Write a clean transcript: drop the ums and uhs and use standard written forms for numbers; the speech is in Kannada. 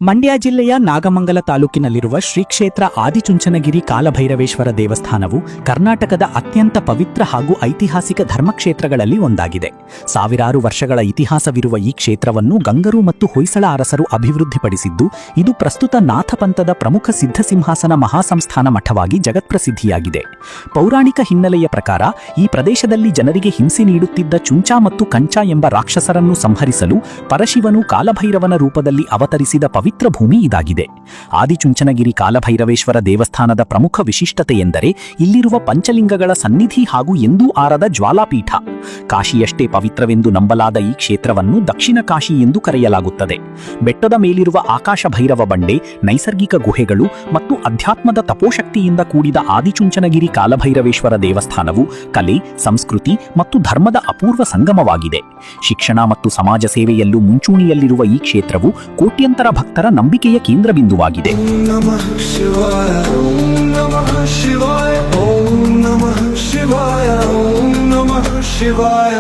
ಮಂಡ್ಯ ಜಿಲ್ಲೆಯ ನಾಗಮಂಗಲ ತಾಲೂಕಿನಲ್ಲಿರುವ ಶ್ರೀ ಕ್ಷೇತ್ರ ಆದಿಚುಂಚನಗಿರಿ ಕಾಲಭೈರವೇಶ್ವರ ದೇವಸ್ಥಾನವು ಕರ್ನಾಟಕದ ಅತ್ಯಂತ ಪವಿತ್ರ ಹಾಗೂ ಐತಿಹಾಸಿಕ ಧರ್ಮಕ್ಷೇತ್ರಗಳಲ್ಲಿ ಒಂದಾಗಿದೆ. ಸಾವಿರಾರು ವರ್ಷಗಳ ಇತಿಹಾಸವಿರುವ ಈ ಕ್ಷೇತ್ರವನ್ನು ಗಂಗರು ಮತ್ತು ಹೊಯ್ಸಳ ಅರಸರು ಅಭಿವೃದ್ಧಿಪಡಿಸಿದ್ದು, ಇದು ಪ್ರಸ್ತುತ ನಾಥಪಂಥದ ಪ್ರಮುಖ ಸಿದ್ಧಸಿಂಹಾಸನ ಮಹಾಸಂಸ್ಥಾನ ಮಠವಾಗಿ ಜಗತ್ಪ್ರಸಿದ್ಧಿಯಾಗಿದೆ. ಪೌರಾಣಿಕ ಹಿನ್ನೆಲೆಯ ಪ್ರಕಾರ ಈ ಪ್ರದೇಶದಲ್ಲಿ ಜನರಿಗೆ ಹಿಂಸೆ ನೀಡುತ್ತಿದ್ದ ಚುಂಚಾ ಮತ್ತು ಕಂಚಾ ಎಂಬ ರಾಕ್ಷಸರನ್ನು ಸಂಹರಿಸಲು ಪರಶಿವನು ಕಾಲಭೈರವನ ರೂಪದಲ್ಲಿ ಅವತರಿಸಿದ ಪವಿತ್ರ ಭೂಮಿ ಇದಾಗಿದೆ. ಆದಿಚುಂಚನಗಿರಿ ಕಾಲಭೈರವೇಶ್ವರ ದೇವಸ್ಥಾನದ ಪ್ರಮುಖ ವಿಶಿಷ್ಟತೆ ಎಂದರೆ ಇಲ್ಲಿರುವ ಪಂಚಲಿಂಗಗಳ ಸನ್ನಿಧಿ ಹಾಗೂ ಎಂದೂ ಆರದ ಜ್ವಾಲಾಪೀಠ. ಕಾಶಿಯಷ್ಟೇ ಪವಿತ್ರವೆಂದು ನಂಬಲಾದ ಈ ಕ್ಷೇತ್ರವನ್ನು ದಕ್ಷಿಣ ಕಾಶಿ ಎಂದು ಕರೆಯಲಾಗುತ್ತದೆ. ಬೆಟ್ಟದ ಮೇಲಿರುವ ಆಕಾಶ ಭೈರವ ಬಂಡೆ, ನೈಸರ್ಗಿಕ ಗುಹೆಗಳು ಮತ್ತು ಅಧ್ಯಾತ್ಮದ ತಪೋಶಕ್ತಿಯಿಂದ ಕೂಡಿದ ಆದಿಚುಂಚನಗಿರಿ ಕಾಲಭೈರವೇಶ್ವರ ದೇವಸ್ಥಾನವು ಕಲೆ, ಸಂಸ್ಕೃತಿ ಮತ್ತು ಧರ್ಮದ ಅಪೂರ್ವ ಸಂಗಮವಾಗಿದೆ. ಶಿಕ್ಷಣ ಮತ್ತು ಸಮಾಜ ಸೇವೆಯಲ್ಲೂ ಮುಂಚೂಣಿಯಲ್ಲಿರುವ ಈ ಕ್ಷೇತ್ರವು ಕೋಟ್ಯಂತರ ಭಕ್ತರ ನಂಬಿಕೆಯ ಕೇಂದ್ರಬಿಂದುವಾಗಿದೆ. ಓಂ ನಮಃ ಶಿವಾಯ, ಓಂ ನಮಃ ಶಿವಾಯ, ಓಂ ನಮಃ ಶಿವಾಯ, ಓಂ ನಮಃ ಶಿವಾಯ.